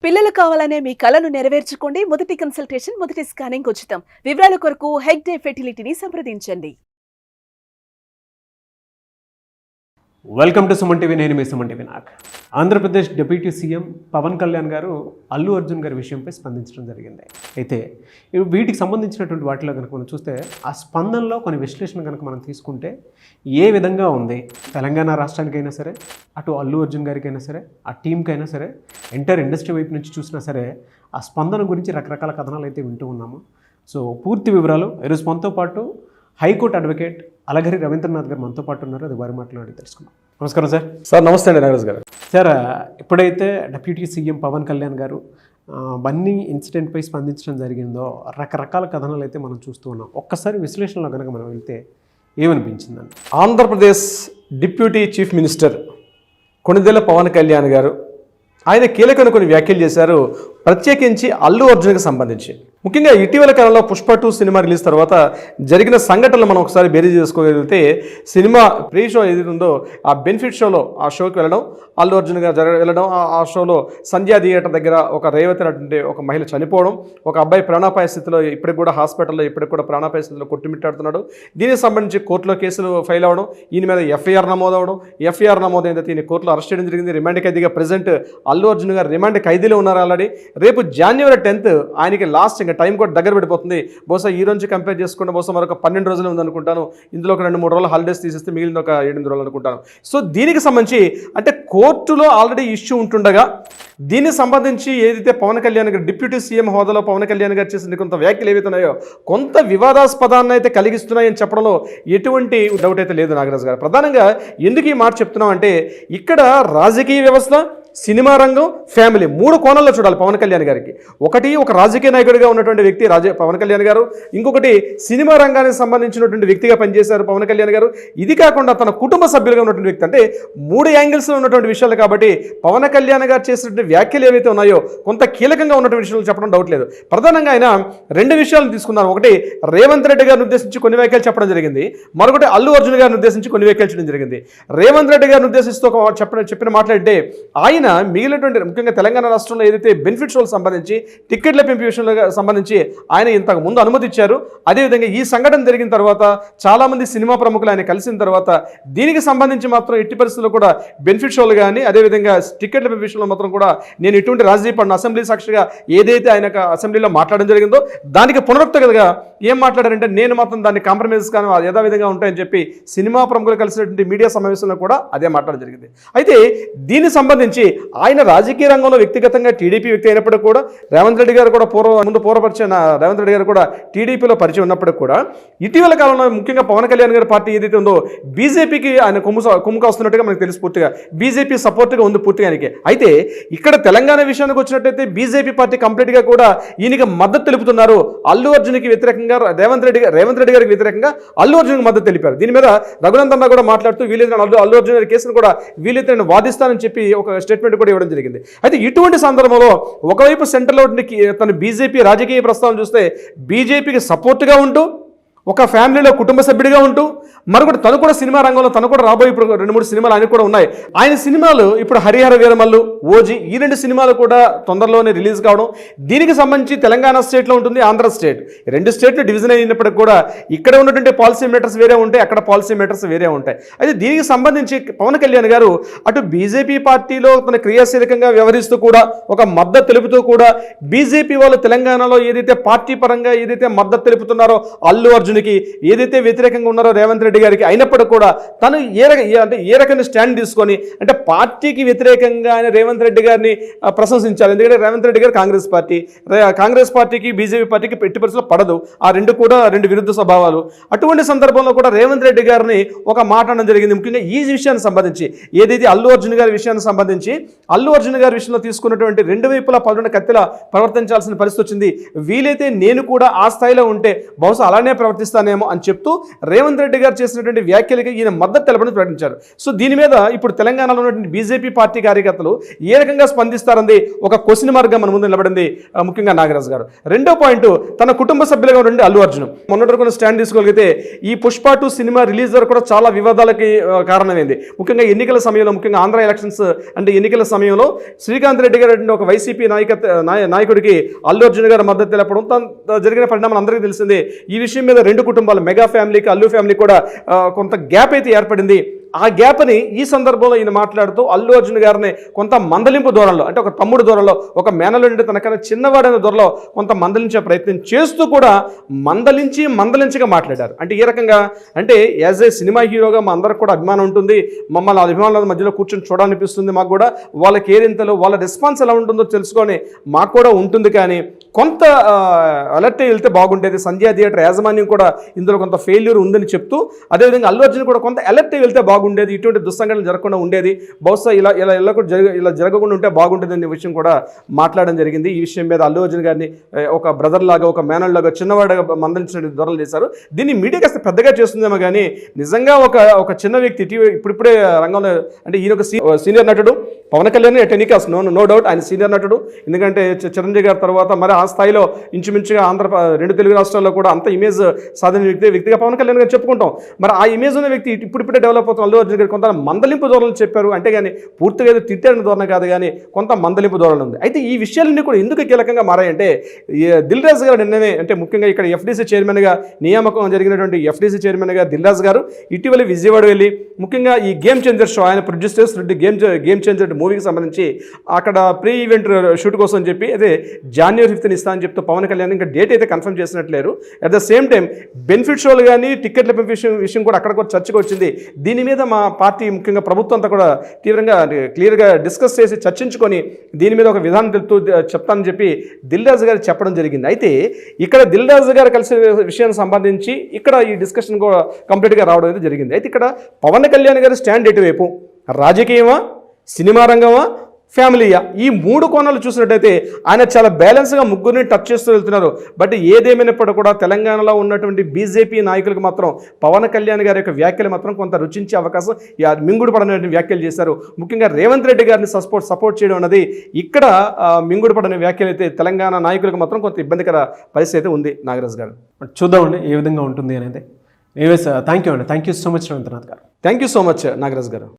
పిల్లలు కావాలనే మీ కలను నెరవేర్చుకోండి. మొదటి కన్సల్టేషన్, మొదటి స్కానింగ్ ఉచితం. వివరాల కొరకు హెగ్డే ఫెర్టిలిటీని సంప్రదించండి. Welcome to Suman TV. నేను మీ Suman TV. Andhra Pradesh deputy CM Pawan Kalyan గారు అల్లు అర్జున్ గారి విషయంపై స్పందించడం జరిగింది. అయితే వీటికి సంబంధించినటువంటి వాటిలో కనుక మనం చూస్తే ఆ స్పందనలో కొన్ని విశ్లేషణ కనుక మనం తీసుకుంటే ఏ విధంగా ఉంది, తెలంగాణ రాష్ట్రానికైనా సరే, అటు అల్లు అర్జున్ గారికైనా సరే, ఆ టీంకైనా సరే, ఎంటైర్ ఇండస్ట్రీ వైపు నుంచి చూసినా సరే ఆ స్పందన గురించి రకరకాల కథనాలు అయితే వింటూ ఉన్నాము. సో పూర్తి వివరాలు ఈరోజు మనతో పాటు హైకోర్టు అడ్వకేట్ అలగరి రవీంద్రనాథ్ గారు మనతో పాటు ఉన్నారు. అది వారి మాట్లాడి తెలుసుకున్నాం. నమస్కారం సార్. సార్ నమస్తే అండి నాగరాజు గారు. సార్, ఎప్పుడైతే డిప్యూటీ సీఎం పవన్ కళ్యాణ్ గారు బన్నీ ఇన్సిడెంట్పై స్పందించడం జరిగిందో రకరకాల కథనాలు అయితే మనం చూస్తూ ఉన్నాం. ఒక్కసారి విశ్లేషణలో కనుక మనం వెళ్తే ఏమనిపించిందండి? Andhra Pradesh deputy chief minister Konidela Pawan Kalyan గారు ఆయన కీలకమైన కొన్ని వ్యాఖ్యలు చేశారు, ప్రత్యేకించి అల్లు అర్జున్కి సంబంధించి. ముఖ్యంగా ఇటీవల కాలంలో పుష్ప 2 సినిమా రిలీజ్ తర్వాత జరిగిన సంఘటనలు మనం ఒకసారి బేరీజ్ చేసుకోగలిగితే, సినిమా ప్రీ షో ఏది ఉందో ఆ బెనిఫిట్ షోలో ఆ షోకి వెళ్ళడం, అల్లు అర్జున్ గారు వెళ్ళడం, ఆ షోలో సంధ్యా థియేటర్ దగ్గర ఒక రేవతి అంటే ఒక మహిళ చనిపోవడం, ఒక అబ్బాయి ప్రాణాపాయ స్థితిలో ఇప్పటికి కూడా హాస్పిటల్లో ఇప్పటికి కూడా ప్రాణాపాయ స్థితిలో కొట్టుమిట్టాడుతున్నాడు. దీనికి సంబంధించి కోర్టులో కేసులు ఫైల్ అవ్వడం, ఈయన మీద ఎఫ్ఐఆర్ నమోదవడం, ఎఫ్ఐఆర్ నమోదైన ఈయన కోర్టులో అరెస్ట్ చేయడం జరిగింది. రిమాండ్ ఖైదీగా ప్రజెంట్ అల్లు అర్జున్ గారు రిమాండ్ ఖైదీలో ఉన్నారు ఆల్రెడీ. రేపు January 10th ఆయనకి లాస్ట్ ఇంకా టైం కూడా దగ్గర పడిపోతుంది. బహుశా ఈ రోజు కంపేర్ చేసుకుంటే బహుశా మరొక 12 రోజులు ఉందనుకుంటాను. ఇందులో ఒక 2-3 రోజులు హాలిడేస్ తీసేస్తే మిగిలిన ఒక 8 రోజులు అనుకుంటాను. సో దీనికి సంబంధించి అంటే కోర్టులో ఆల్రెడీ ఇష్యూ ఉంటుండగా దీనికి సంబంధించి ఏదైతే పవన్ కళ్యాణ్ గారు డిప్యూటీ సీఎం హోదాలో పవన్ కళ్యాణ్ గారు చేసిన కొంత వ్యాఖ్యలు ఏవైతే ఉన్నాయో కొంత వివాదాస్పదాన్ని అయితే కలిగిస్తున్నాయని చెప్పడంలో ఎటువంటి డౌట్ అయితే లేదు నాగరాజు గారు. ప్రధానంగా ఎందుకు ఈ మాట చెప్తున్నాం అంటే, ఇక్కడ రాజకీయ వ్యవస్థ, సినిమా రంగం, ఫ్యామిలీ 3 కోణాల్లో చూడాలి పవన్ కళ్యాణ్ గారికి. ఒకటి ఒక రాజకీయ నాయకుడిగా ఉన్నటువంటి వ్యక్తి పవన్ కళ్యాణ్ గారు, ఇంకొకటి సినిమా రంగానికి సంబంధించినటువంటి వ్యక్తిగా పనిచేశారు పవన్ కళ్యాణ్ గారు. ఇది కాకుండా తన కుటుంబ సభ్యులుగా ఉన్నటువంటి వ్యక్తి. అంటే 3 యాంగిల్స్లో ఉన్నటువంటి విషయాలు కాబట్టి పవన్ కళ్యాణ్ గారు చేసినటువంటి వ్యాఖ్యలు ఏవైతే ఉన్నాయో కొంత కీలకంగా ఉన్నటువంటి విషయాలు చెప్పడం డౌట్ లేదు. ప్రధానంగా ఆయన 2 విషయాలను తీసుకున్నారు. ఒకటి రేవంత్ రెడ్డి గారిని ఉద్దేశించి కొన్ని వ్యాఖ్యలు చెప్పడం జరిగింది, మరొకటి అల్లు అర్జున్ గారిని ఉద్దేశించి కొన్ని వ్యాఖ్యలు చేయడం జరిగింది. రేవంత్ రెడ్డి గారిని ఉద్దేశిస్తూ చెప్పిన మాట్లాడితే ఆయన మిగిలినటువంటి ముఖ్యంగా తెలంగాణ రాష్ట్రంలో ఏదైతే బెనిఫిట్ షోలకు సంబంధించి టిక్కెట్ల పెంపు విషయంలో సంబంధించి ఆయన ఇంతకు ముందు అనుమతి ఇచ్చారు. అదేవిధంగా ఈ సంఘటన జరిగిన తర్వాత చాలామంది సినిమా ప్రముఖులు ఆయన కలిసిన తర్వాత దీనికి సంబంధించి మాత్రం ఎట్టి పరిస్థితుల్లో కూడా బెనిఫిట్ షోలు కానీ అదేవిధంగా టిక్కెట్ల పెంపు విషయంలో మాత్రం కూడా నేను ఎటువంటి రాజకీయ పడిన అసెంబ్లీ సాక్షిగా ఏదైతే ఆయన అసెంబ్లీలో మాట్లాడడం జరిగిందో దానికి పునరుక్తగా ఏం మాట్లాడారంటే, నేను మాత్రం దాన్ని కాంప్రమైజ్ కానీ యథావిధంగా ఉంటాయని చెప్పి సినిమా ప్రముఖులు కలిసినటువంటి మీడియా సమావేశంలో కూడా అదే మాట్లాడడం జరిగింది. అయితే దీనికి సంబంధించి ఆయన రాజకీయ రంగంలో వ్యక్తిగతంగా టీడీపీ వ్యక్తి అయినప్పటికీ కూడా రేవంత్ రెడ్డి గారు కూడా పూర్వపరిచిన రేవంత్ రెడ్డి గారు కూడా టీడీపీలో పరిచయం ఉన్నప్పటికీ కూడా ఇటీవల కాలంలో ముఖ్యంగా పవన్ కళ్యాణ్ గారి పార్టీ ఏదైతే ఉందో బీజేపీకి ఆయన కుమ్ముక వస్తున్నట్టుగా మనకు తెలుసు. పూర్తిగా బీజేపీ సపోర్ట్గా ఉంది పూర్తిగా ఆయనకి. అయితే ఇక్కడ తెలంగాణ విషయానికి వచ్చినట్టయితే బీజేపీ పార్టీ కంప్లీట్గా కూడా ఈయనకి మద్దతు తెలుపుతున్నారు. అల్లు అర్జున్కి వ్యతిరేకంగా రేవంత్ రెడ్డి గారికి వ్యతిరేకంగా అల్లు అర్జున్కి మద్దతు తెలిపారు. దీని మీద రఘునందన్ కూడా మాట్లాడుతూ వీలైతే అల్లు అర్జున్ గారి కేసును కూడా వీలైతే నేను వాదిస్తానని చెప్పి ఒక స్టేట్మెంట్ కూడా ఇవ్వడం జరిగింది. అయితే ఇటువంటి సందర్భంలో ఒకవైపు సెంట్రల్లో తన బీజేపీ రాజకీయ ప్రస్తావన చూస్తే బీజేపీకి సపోర్ట్గా ఉంటూ ఒక ఫ్యామిలీలో కుటుంబ సభ్యుడిగా ఉంటూ మరొకటి తను కూడా సినిమా రంగంలో తను కూడా రాబోయే ఇప్పుడు 2-3 సినిమాలు ఆయన కూడా ఉన్నాయి. ఆయన సినిమాలు ఇప్పుడు హరిహర వీరమల్లు, ఓజీ ఈ 2 సినిమాలు కూడా తొందరలోనే రిలీజ్ కావడం. దీనికి సంబంధించి తెలంగాణ స్టేట్లో ఉంటుంది, ఆంధ్ర స్టేట్, 2 స్టేట్లు డివిజన్ అయినప్పటికీ కూడా ఇక్కడ ఉన్నటువంటి పాలసీ మేటర్స్ వేరే ఉంటాయి, అక్కడ పాలసీ మేటర్స్ వేరే ఉంటాయి. అయితే దీనికి సంబంధించి పవన్ కళ్యాణ్ గారు అటు బీజేపీ పార్టీలో తన క్రియాశీలకంగా వ్యవహరిస్తూ కూడా ఒక మద్దతు తెలుపుతూ కూడా బీజేపీ వాళ్ళు తెలంగాణలో ఏదైతే పార్టీ పరంగా ఏదైతే మద్దతు తెలుపుతున్నారో అల్లు అర్జున్ ఏదైతే వ్యతిరేకంగా ఉన్నారో రేవంత్ రెడ్డి గారికి అయినప్పటికీ కూడా తను ఏ రకమైన స్టాండ్ తీసుకొని అంటే పార్టీకి వ్యతిరేకంగా ఆయన రేవంత్ రెడ్డి గారిని ప్రశంసించాలి. ఎందుకంటే రేవంత్ రెడ్డి గారు కాంగ్రెస్ పార్టీకి బీజేపీ పార్టీకి పెట్టి పరిస్థితుల్లో పడదు. ఆ 2 విరుద్ధ స్వభావాలు. అటువంటి సందర్భంలో కూడా రేవంత్ రెడ్డి గారిని ఒక మాట అనడం జరిగింది. ముఖ్యంగా ఈ విషయానికి సంబంధించి ఏదైతే అల్లు అర్జున్ గారి విషయానికి సంబంధించి అల్లు అర్జున్ గారి విషయంలో తీసుకున్నటువంటి 2 వైపులా పదున కత్తిలా ప్రవర్తించాల్సిన పరిస్థితి వచ్చింది. వీలైతే నేను కూడా ఆ స్థాయిలో ఉంటే బహుశా అలానే ప్రవర్తిస్తాను సమర్పిస్తానేమో అని చెప్తూ రేవంత్ రెడ్డి గారు చేసినటువంటి వ్యాఖ్యలకి ఈయన మద్దతు తెలపని ప్రకటించారు. సో దీని మీద ఇప్పుడు తెలంగాణలో ఉన్నటువంటి బీజేపీ పార్టీ కార్యకర్తలు ఏ రకంగా స్పందిస్తారని ఒక క్వశ్చన్ మార్గం మన ముందు నిలబడింది ముఖ్యంగా నాగరాజు గారు. రెండో పాయింట్, తన కుటుంబ సభ్యులుగా ఉండే అల్లు అర్జున్ మొన్నటి వరకు స్టాండ్ తీసుకోగలిగితే ఈ పుష్ప 2 సినిమా రిలీజ్ వరకు కూడా చాలా వివాదాలకి కారణమైంది. ముఖ్యంగా ఎన్నికల సమయంలో, ముఖ్యంగా ఆంధ్ర ఎలక్షన్స్ అంటే ఎన్నికల సమయంలో శ్రీకాంత్ రెడ్డి గారు ఒక వైసీపీ నాయకుడికి అల్లు అర్జున్ గారు మద్దతు తెలపడం జరిగిన పరిణామాలు అందరికీ తెలిసిందే. ఈ విషయం మీద రెండు కుటుంబాలు, మెగా ఫ్యామిలీకి అల్లు ఫ్యామిలీ కూడా కొంత గ్యాప్ అయితే ఏర్పడింది. ఆ గ్యాప్ని ఈ సందర్భంలో ఈయన మాట్లాడుతూ అల్లు అర్జున్ గారిని కొంత మందలింపు దూరంలో, అంటే ఒక తమ్ముడు దూరంలో, ఒక మేనలుండి తనకన్నా చిన్నవాడైన దూరంలో కొంత మందలించే ప్రయత్నం చేస్తూ కూడా మందలించగా మాట్లాడారు. అంటే ఏ రకంగా అంటే యాజ్ ఏ సినిమా హీరోగా మా అందరికి కూడా అభిమానం ఉంటుంది, మమ్మల్ని అభిమానుల మధ్యలో కూర్చొని చూడాలనిపిస్తుంది, మాకు కూడా వాళ్ళ కేరింతలు వాళ్ళ రెస్పాన్స్ ఎలా ఉంటుందో తెలుసుకొని మాకు కూడా ఉంటుంది, కానీ కొంత అలర్ట్ వెళ్తే బాగుండేది. సంధ్యా థియేటర్ యాజమాన్యం కూడా ఇందులో కొంత ఫెయిల్యూర్ ఉందని చెప్తూ, అదేవిధంగా అల్లు అర్జున్ కూడా కొంత అలర్ట్ వెళ్తే బాగుండేది, ఇటువంటి దుస్సంఘటనలు జరగకుండా ఉండేది, బహుశా ఇలా జరగకుండా ఉంటే బాగుంటుంది అనే విషయం కూడా మాట్లాడడం జరిగింది. ఈ విషయం మీద అల్లు అర్జున్ గారిని ఒక బ్రదర్ లాగా, ఒక మేనల్ లాగా, చిన్నవాడుగా మందలించిన ధోరణులు చేశారు. దీన్ని మీడియా కాస్త పెద్దగా చేస్తుందేమో కానీ నిజంగా ఒక చిన్న వ్యక్తి ఇప్పుడిప్పుడే రంగంలో, అంటే ఈయన ఒక సీనియర్ నటుడు, Pawan Kalyan technicals no doubt ఆయన సీనియర్ నటుడు, ఎందుకంటే చిరంజీవి గారి తర్వాత మరి ఆ స్థాయిలో ఇంచుమించుగా రెండు తెలుగు రాష్ట్రాల్లో కూడా అంత ఇమేజ్ సాధిన వ్యక్తిగా పవన్ కళ్యాణ్ గారు చెప్పుకుంటాం. మరి ఆ ఇమేజ్ ఉన్న వ్యక్తి ఇప్పుడిప్పుడే డెవలప్ అవుతున్న అల్లు అర్జున్ గారు కొంత మందలింపు ధోరణులు చెప్పారు, అంటే కానీ పూర్తిగా ఏదో తిట్టారని ధోరణ కాదు, కానీ కొంత మందలింపు ధోరణి ఉంది. అయితే ఈ విషయాలన్నీ కూడా ఎందుకు కీలకంగా మారాయంటే దిల్ రాజు గారు నిన్ననే, అంటే ముఖ్యంగా ఇక్కడ ఎఫ్డీసీ చైర్మన్గా నియామకం జరిగినటువంటి ఎఫ్డీసీ చైర్మన్గా దిల్ రాజు గారు ఇటీవల విజయవాడ వెళ్ళి ముఖ్యంగా ఈ గేమ్ చేంజర్ షో, ఆయన ప్రొడ్యూస్ చేస్తున్న గేమ్ చేంజర్ మూవీకి సంబంధించి అక్కడ ప్రీ ఈవెంట్ షూట్ కోసం అని చెప్పి అదే January 5th ఇస్తా అని చెప్తూ పవన్ కళ్యాణ్ ఇంకా డేట్ అయితే కన్ఫర్మ్ చేసినట్లేరు. At the same time benefit షోలు కానీ టికెట్ల విషయం కూడా అక్కడ కూడా చర్చకు వచ్చింది. దీని మీద మా పార్టీ ముఖ్యంగా ప్రభుత్వం అంతా కూడా తీవ్రంగా క్లియర్గా డిస్కస్ చేసి చర్చించుకొని దీని మీద ఒక విధానం తెలుపుతూ చెప్తానని చెప్పి దిల్ రాజు గారు చెప్పడం జరిగింది. అయితే ఇక్కడ దిల్ రాజు గారు కలిసే విషయానికి సంబంధించి ఇక్కడ ఈ డిస్కషన్ కూడా కంప్లీట్గా రావడం అయితే జరిగింది. అయితే ఇక్కడ పవన్ కళ్యాణ్ గారి స్టాండ్ ఎటువైపు, రాజకీయమా, సినిమా రంగమా, ఫ్యామిలీయా, ఈ 3 కోణాలు చూసినట్టయితే ఆయన చాలా బ్యాలెన్స్గా ముగ్గురిని టచ్ చేస్తూ వెళ్తున్నారు. బట్ ఏదేమైనప్పటికీ కూడా తెలంగాణలో ఉన్నటువంటి బీజేపీ నాయకులకు మాత్రం పవన్ కళ్యాణ్ గారి యొక్క వ్యాఖ్యలు మాత్రం కొంత రుచించే అవకాశం, మింగుడు పడని వ్యాఖ్యలు చేశారు. ముఖ్యంగా రేవంత్ రెడ్డి గారిని సపోర్ట్ చేయడం అనేది ఇక్కడ మింగుడు పడని వ్యాఖ్యలు అయితే తెలంగాణ నాయకులకు మాత్రం కొంత ఇబ్బందికర పరిస్థితి అయితే ఉంది. నాగరాజ్ గారు చూద్దామండి ఏ విధంగా ఉంటుంది అనేది. థ్యాంక్ యూ సో మచ్ రేవంత్నాథ్ గారు. Thank you so much Nagaraj గారు.